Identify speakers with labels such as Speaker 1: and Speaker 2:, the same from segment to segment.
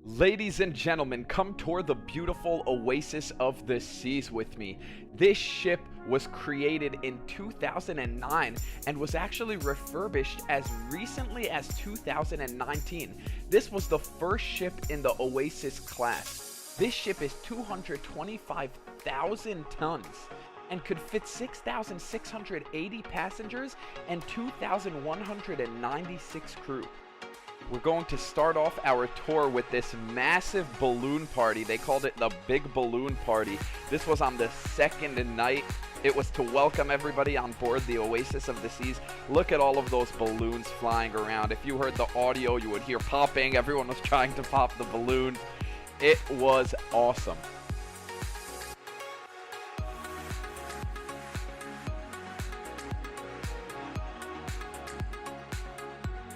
Speaker 1: Ladies and gentlemen, come tour the beautiful Oasis of the Seas with me. This ship was created in 2009 and was actually refurbished as recently as 2019. This was the first ship in the Oasis class. This ship is 225,000 tons and could fit 6,680 passengers and 2,196 crew. We're going to start off our tour with this massive balloon party. They called it the Big Balloon Party. This was on the second night. It was to welcome everybody on board the Oasis of the Seas. Look at all of those balloons flying around. If you heard the audio, you would hear popping. Everyone was trying to pop the balloons. It was awesome.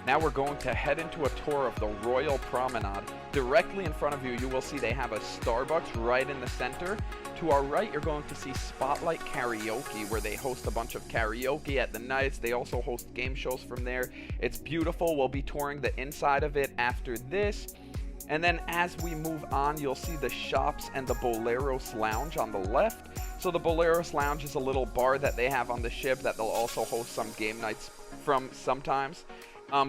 Speaker 1: Now we're going to head into a tour of the Royal Promenade. Directly in front of you, you will see they have a Starbucks right in the center. To our right, you're going to see Spotlight Karaoke, where they host a bunch of karaoke at the nights. They also host game shows from there. It's beautiful. We'll be touring the inside of it after this. And then as we move on, you'll see the shops and the Boleros Lounge on the left. So the Boleros Lounge is a little bar that they have on the ship that they'll also host some game nights from sometimes.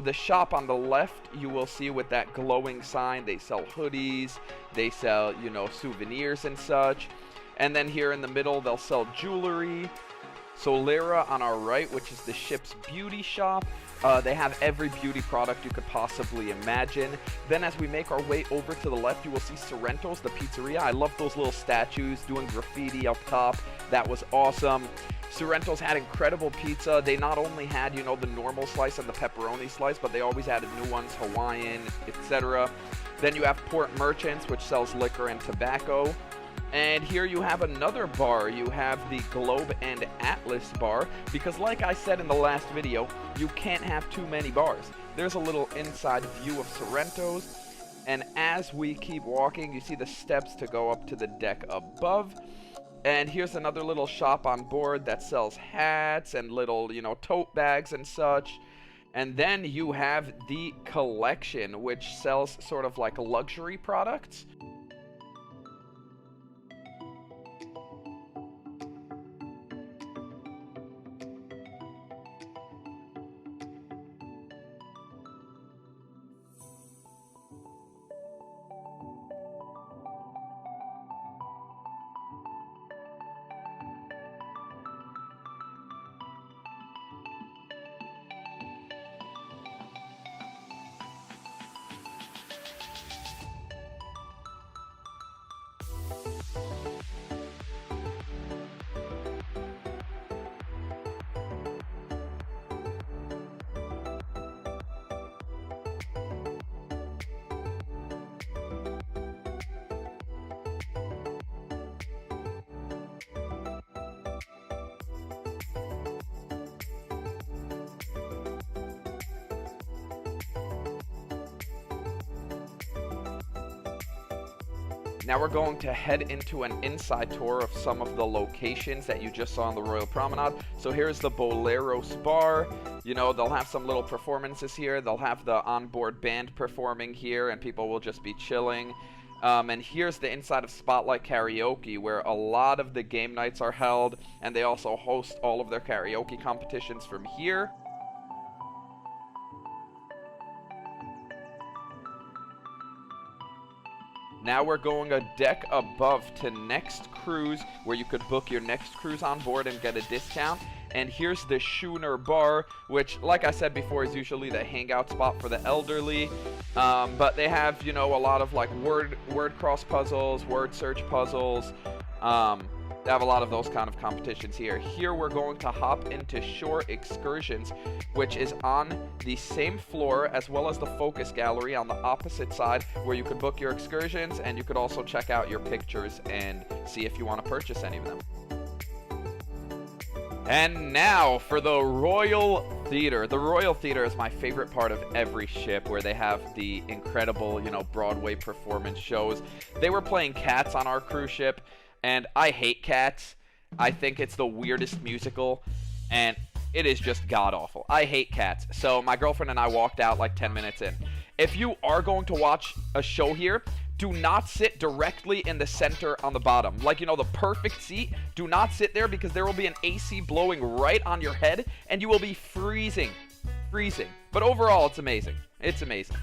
Speaker 1: The shop on the left, you will see with that glowing sign, they sell hoodies, they sell, souvenirs and such. And then here in the middle, they'll sell jewelry. Solarium on our right, which is the ship's beauty shop. They have every beauty product you could possibly imagine. Then as we make our way over to the left, you will see Sorrento's, the pizzeria. I love those little statues doing graffiti up top. That was awesome. Sorrento's had incredible pizza. They not only had, the normal slice and the pepperoni slice, but they always added new ones, Hawaiian, etc. Then you have Port Merchants, which sells liquor and tobacco. And here you have another bar. You have the Globe and Atlas bar, because like I said in the last video, you can't have too many bars. There's a little inside view of Sorrento's. And as we keep walking, you see the steps to go up to the deck above. And here's another little shop on board that sells hats and little, tote bags and such. And then you have the Collection, which sells sort of like luxury products. Now we're going to head into an inside tour of some of the locations that you just saw on the Royal Promenade. So here's the Boleros Bar. They'll have some little performances here. They'll have the onboard band performing here, and people will just be chilling. And here's the inside of Spotlight Karaoke, where a lot of the game nights are held, and they also host all of their karaoke competitions from here. Now we're going a deck above to Next Cruise, where you could book your next cruise on board and get a discount. And here's the Schooner Bar, which, like I said before, is usually the hangout spot for the elderly. But they have, a lot of like word cross puzzles, word search puzzles. They have a lot of those kind of competitions here. Here we're going to hop into Shore Excursions, which is on the same floor as well as the Focus Gallery on the opposite side, where you could book your excursions, and you could also check out your pictures and see if you want to purchase any of them. And now for the Royal Theater. The Royal Theater is my favorite part of every ship, where they have the incredible, Broadway performance shows. They were playing Cats on our cruise ship, and I hate Cats. I think it's the weirdest musical, and it is just god-awful. I hate Cats. So my girlfriend and I walked out like 10 minutes in. If you are going to watch a show here, do not sit directly in the center on the bottom. Like, you know, the perfect seat. Do not sit there because there will be an AC blowing right on your head and you will be freezing. Freezing. But overall, it's amazing. It's amazing.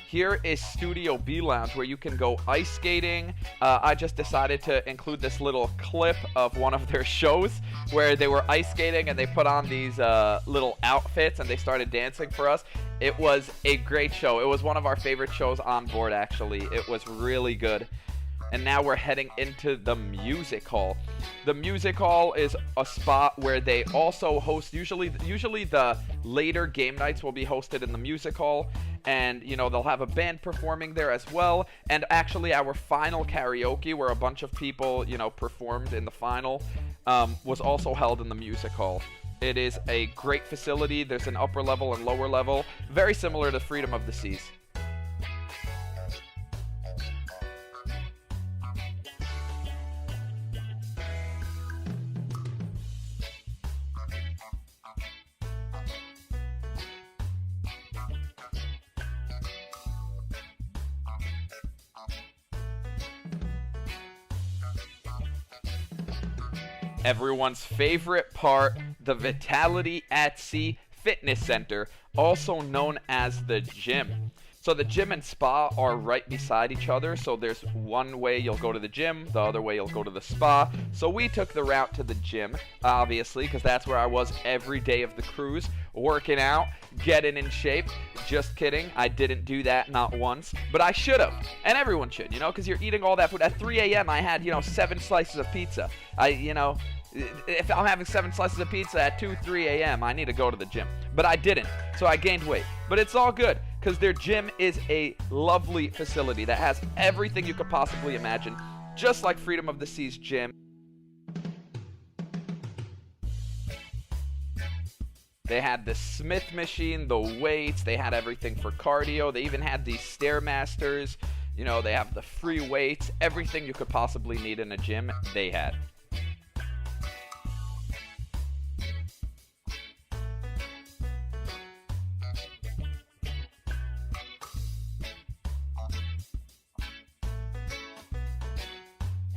Speaker 1: Here is Studio B Lounge, where you can go ice skating. I just decided to include this little clip of one of their shows where they were ice skating and they put on these little outfits and they started dancing for us. It was a great show. It was one of our favorite shows on board, actually. It was really good. And now we're heading into the music hall. The music hall is a spot where they also host, usually the later game nights will be hosted in the music hall. And, you know, they'll have a band performing there as well. And actually our final karaoke, where a bunch of people, you know, performed in the final, was also held in the music hall. It is a great facility. There's an upper level and lower level, very similar to Freedom of the Seas. Everyone's favorite part, the Vitality at Sea Fitness Center, also known as the gym. So the gym and spa are right beside each other, so there's one way you'll go to the gym, the other way you'll go to the spa. So we took the route to the gym, obviously, because that's where I was every day of the cruise, working out, getting in shape. Just kidding, I didn't do that, not once, but I should have, and everyone should, you know, because you're eating all that food. At 3 a.m. I had, 7 slices of pizza. If I'm having 7 slices of pizza at 3 a.m., I need to go to the gym. But I didn't, so I gained weight. But it's all good, because their gym is a lovely facility that has everything you could possibly imagine, just like Freedom of the Seas gym. They had the Smith machine, the weights, they had everything for cardio. They even had these Stairmasters. They have the free weights, everything you could possibly need in a gym, they had.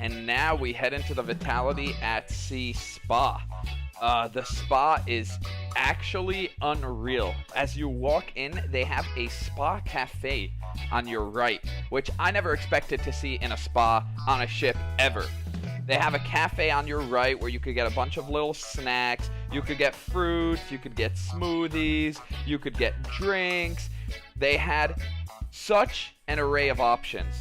Speaker 1: And now we head into the Vitality at Sea Spa. The spa is actually unreal. As you walk in, they have a spa cafe on your right, which I never expected to see in a spa on a ship ever. They have a cafe on your right where you could get a bunch of little snacks. You could get fruits, you could get smoothies, you could get drinks. They had such an array of options.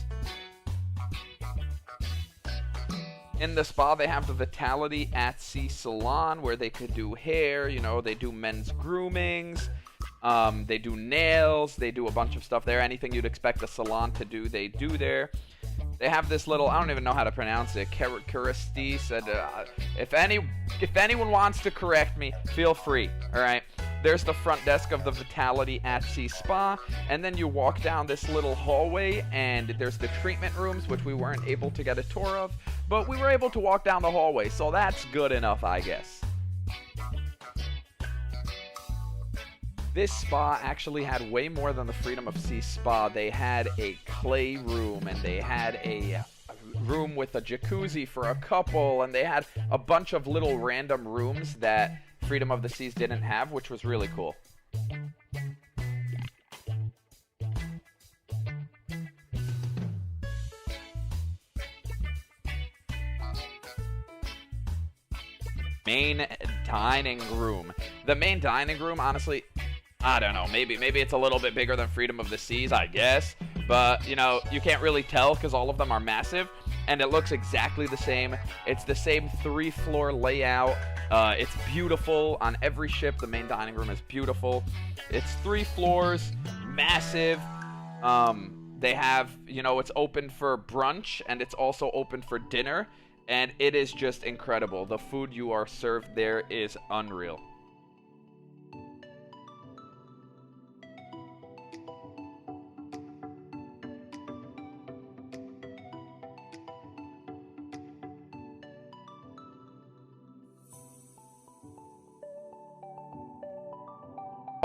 Speaker 1: In the spa, they have the Vitality at Sea Salon where they could do hair, they do men's groomings, they do nails, they do a bunch of stuff there. Anything you'd expect a salon to do, they do there. They have this little, I don't even know how to pronounce it, Karisti said, if anyone wants to correct me, feel free, all right? There's the front desk of the Vitality at Sea Spa, and then you walk down this little hallway, and there's the treatment rooms, which we weren't able to get a tour of, but we were able to walk down the hallway, so that's good enough, I guess. This spa actually had way more than the Freedom of Sea Spa. They had a clay room, and they had a room with a jacuzzi for a couple, and they had a bunch of little random rooms that Freedom of the Seas didn't have, which was really cool. Main dining room. The main dining room, honestly, I don't know, maybe it's a little bit bigger than Freedom of the Seas, I guess, but you can't really tell because all of them are massive, and it looks exactly the same. It's the same 3-floor layout. It's beautiful on every ship. The main dining room is beautiful. It's 3 floors, massive. They have, it's open for brunch, and it's also open for dinner, and it is just incredible. The food you are served there is unreal.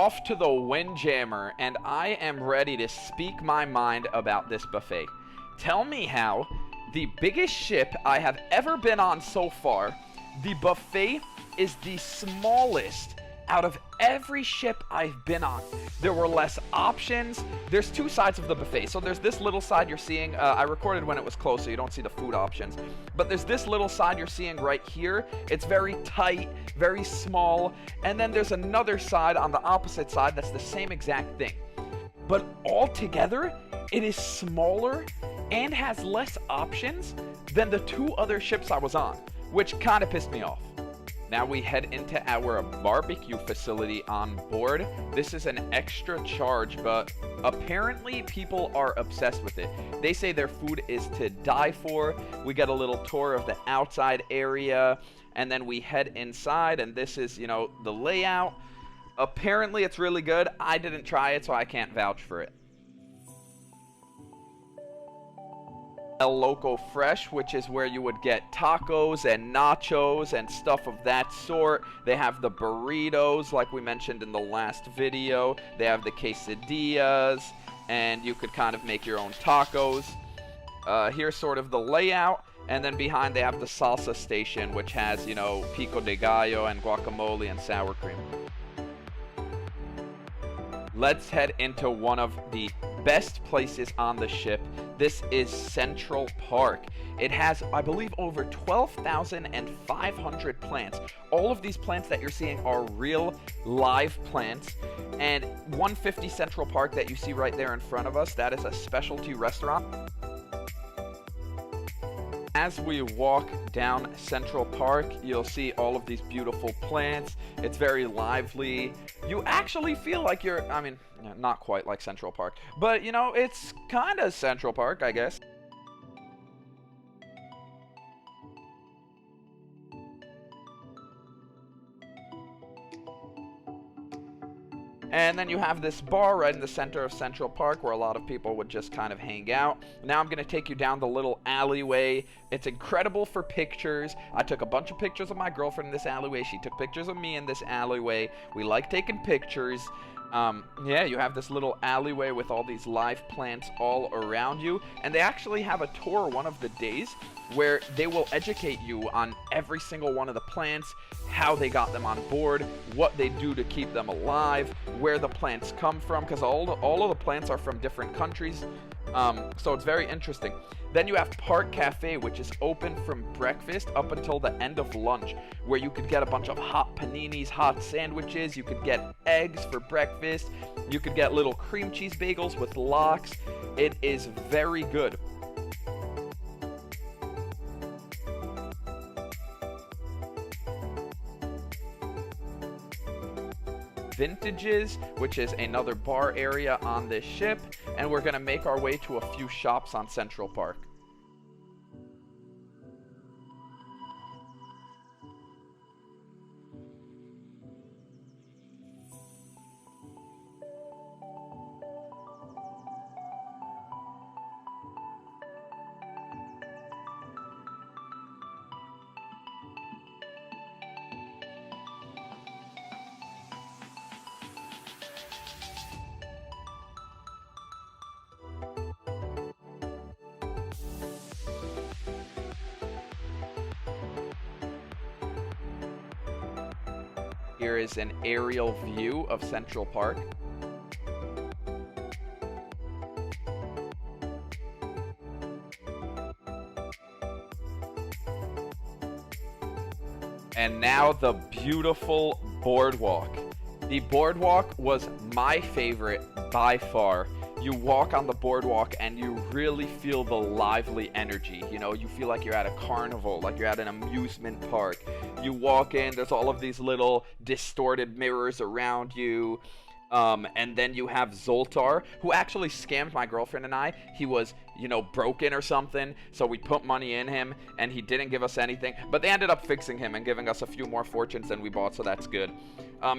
Speaker 1: off to the Windjammer, and I am ready to speak my mind about this buffet. Tell me how the biggest ship I have ever been on so far, the buffet is the smallest out of every ship I've been on. There were less options. There's two sides of the buffet. So there's this little side you're seeing. I recorded when it was closed, so you don't see the food options. But there's this little side you're seeing right here. It's very tight, very small. And then there's another side on the opposite side that's the same exact thing. But altogether, it is smaller and has less options than the two other ships I was on, which kind of pissed me off. Now we head into our barbecue facility on board. This is an extra charge, but apparently people are obsessed with it. They say their food is to die for. We get a little tour of the outside area, and then we head inside, and this is, you know, the layout. Apparently it's really good. I didn't try it, so I can't vouch for it. El Loco Fresh, which is where you would get tacos and nachos and stuff of that sort. They have the burritos, like we mentioned in the last video. They have the quesadillas, and you could kind of make your own tacos. Here's sort of the layout, and then behind they have the salsa station, which has, you know, pico de gallo and guacamole and sour cream. Let's head into one of the best places on the ship. This is Central Park. It has, I believe, over 12,500 plants. All of these plants that you're seeing are real live plants. And 150 Central Park that you see right there in front of us, that is a specialty restaurant. As we walk down Central Park, you'll see all of these beautiful plants. It's very lively. You actually feel like you're, I mean, not quite like Central Park, but you know, it's kind of Central Park, I guess. And then you have this bar right in the center of Central Park where a lot of people would just kind of hang out. Now I'm going to take you down the little alleyway. It's incredible for pictures. I took a bunch of pictures of my girlfriend in this alleyway. She took pictures of me in this alleyway. We like taking pictures. Yeah, you have this little alleyway with all these live plants all around you. And they actually have a tour one of the days where they will educate you on every single one of the plants, how they got them on board, what they do to keep them alive, where the plants come from, because all of the plants are from different countries. So it's very interesting. Then you have Park Cafe, which is open from breakfast up until the end of lunch, where you could get a bunch of hot paninis, hot sandwiches. You could get eggs for breakfast. You could get little cream cheese bagels with lox. It is very good. Vintages, which is another bar area on this ship, and we're going to make our way to a few shops on Central Park. Here is an aerial view of Central Park. And now the beautiful Boardwalk. The Boardwalk was my favorite by far. You walk on the boardwalk and you really feel the lively energy. You know, you feel like you're at a carnival, like you're at an amusement park. You walk in, there's all of these little distorted mirrors around you. And then you have Zoltar, who actually scammed my girlfriend and I. He was, you know, broken or something, so we put money in him, and he didn't give us anything. But they ended up fixing him and giving us a few more fortunes than we bought, so that's good.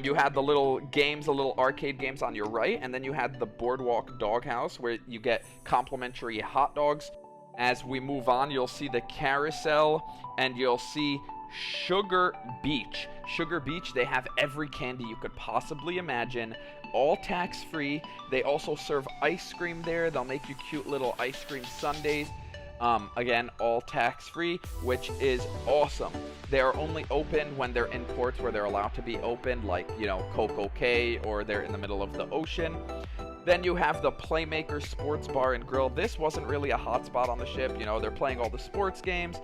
Speaker 1: You had the little games, the little arcade games on your right, and then you had the Boardwalk Doghouse, where you get complimentary hot dogs. As we move on, you'll see the carousel, and you'll see Sugar Beach. Sugar Beach, they have every candy you could possibly imagine, all tax-free. They also serve ice cream there. They'll make you cute little ice cream sundaes. Again, all tax-free, which is awesome. They are only open when they're in ports where they're allowed to be open, like, you know, Coco Cay, or they're in the middle of the ocean. Then you have the Playmaker Sports Bar and Grill. This wasn't really a hot spot on the ship. You know, they're playing all the sports games.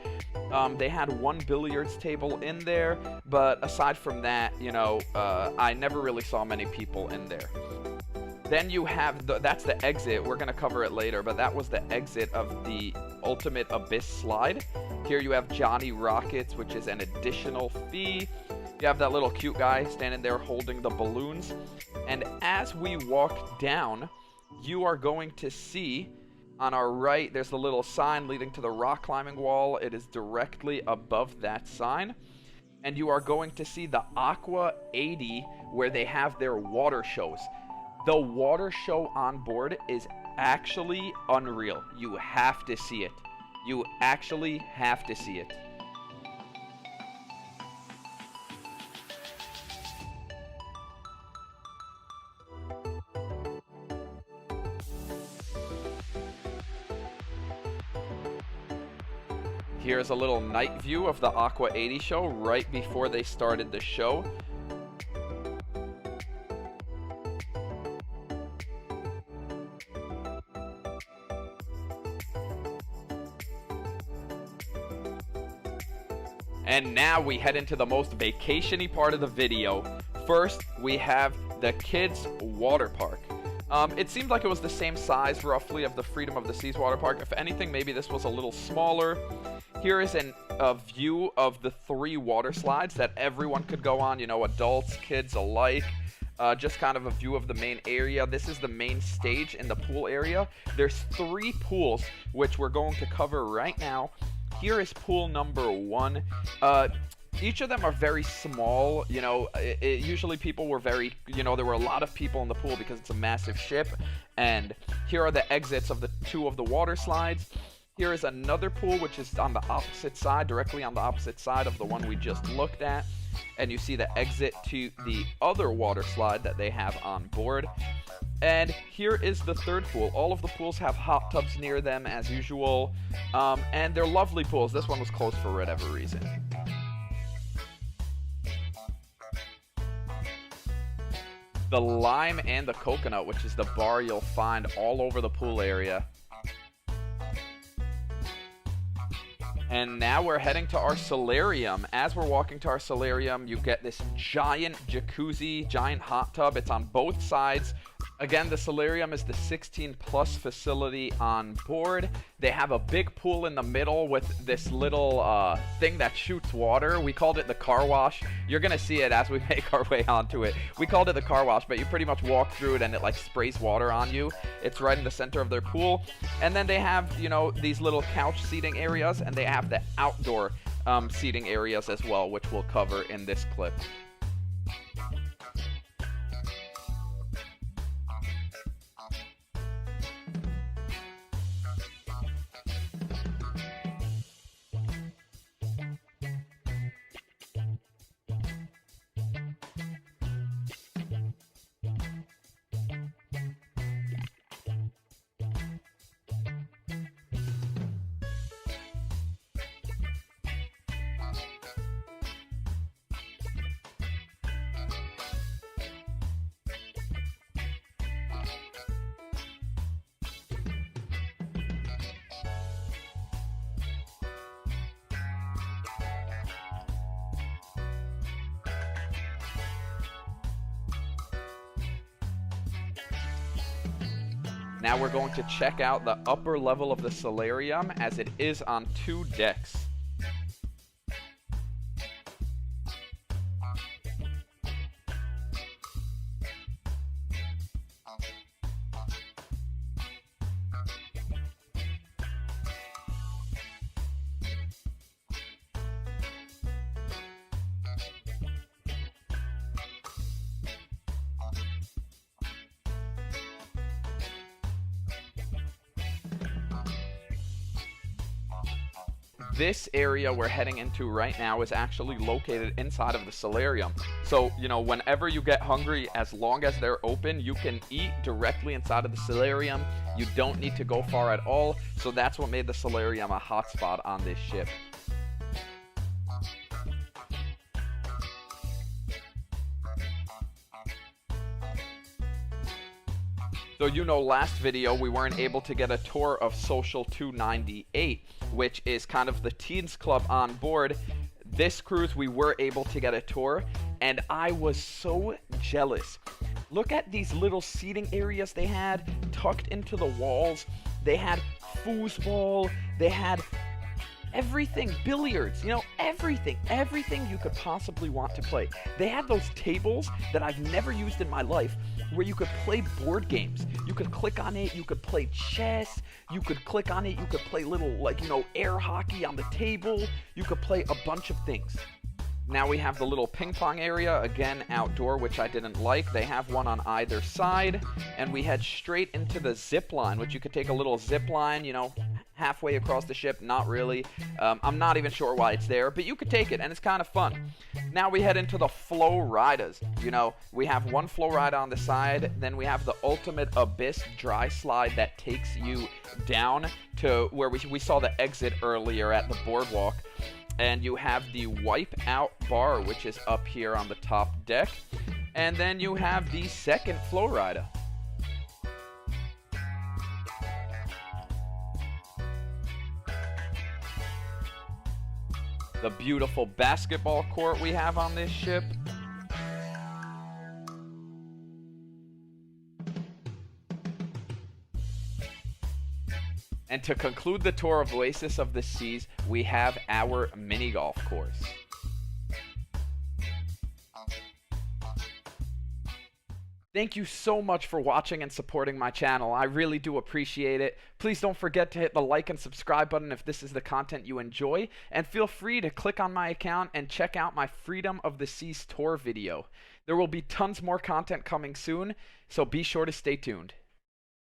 Speaker 1: They had one billiards table in there, but aside from that, you know, I never really saw many people in there. Then you have, that's the exit. We're going to cover it later, but that was the exit of the Ultimate Abyss slide. Here you have Johnny Rockets, which is an additional fee. You have that little cute guy standing there holding the balloons. And as we walk down, you are going to see on our right, there's the little sign leading to the rock climbing wall. It is directly above that sign. And you are going to see the Aqua 80, where they have their water shows. The water show on board is actually unreal. You have to see it. You actually have to see it. Here's a little night view of the Aqua 80 show right before they started the show. And now we head into the most vacation-y part of the video. First, we have the kids' water park. It seemed like it was the same size, roughly, of the Freedom of the Seas water park. If anything, maybe this was a little smaller. Here is a view of the 3 water slides that everyone could go on, you know, adults, kids alike. Just kind of a view of the main area. This is the main stage in the pool area. There's 3 pools, which we're going to cover right now. Here is pool number 1. Each of them are very small. You know, usually people were very, you know, there were a lot of people in the pool because it's a massive ship. And here are the exits of the 2 of the water slides. Here is another pool, which is on the opposite side, directly on the opposite side of the one we just looked at. And you see the exit to the other water slide that they have on board. And here is the 3rd pool. All of the pools have hot tubs near them as usual. And they're lovely pools. This one was closed for whatever reason. The Lime and the Coconut, which is the bar you'll find all over the pool area. And now we're heading to our Solarium. As we're walking to our Solarium, you get this giant jacuzzi, giant hot tub. It's on both sides. Again, the Solarium is the 16+ facility on board. They have a big pool in the middle with this little thing that shoots water. We called it the car wash. You're going to see it as we make our way onto it. We called it the car wash, but you pretty much walk through it and it like sprays water on you. It's right in the center of their pool. And then they have, you know, these little couch seating areas, and they have the outdoor seating areas as well, which we'll cover in this clip. Now we're going to check out the upper level of the Solarium, as it is on 2 decks. this area we're heading into right now is actually located inside of the Solarium. So, you know, whenever you get hungry, as long as they're open, you can eat directly inside of the Solarium. You don't need to go far at all. So that's what made the Solarium a hotspot on this ship. So, you know, last video we weren't able to get a tour of Social 298, which is kind of the teens club on board. This cruise we were able to get a tour, and I was so jealous. Look at these little seating areas they had tucked into the walls. They had foosball, they had everything, billiards, you know, everything you could possibly want to play. They had those tables that I've never used in my life where you could play board games. You could click on it, you could play chess, you could click on it, you could play little, like, you know, air hockey on the table. You could play a bunch of things. Now we have the little ping pong area, again outdoor, which I didn't like. They have one on either side, and we head straight into the zip line, which you could take a little zip line, you know, halfway across the ship. Not really. I'm not even sure why it's there, but you could take it, and it's kind of fun. Now we head into the flow riders. You know, we have one flow rider on the side, then we have the ultimate abyss dry slide that takes you down to where we saw the exit earlier at the boardwalk. And you have the wipe out bar, which is up here on the top deck. And then you have the second flow rider. The beautiful basketball court we have on this ship. And to conclude the tour of Oasis of the Seas, we have our mini golf course. Thank you so much for watching and supporting my channel. I really do appreciate it. Please don't forget to hit the like and subscribe button if this is the content you enjoy. And feel free to click on my account and check out my Freedom of the Seas tour video. There will be tons more content coming soon, so be sure to stay tuned.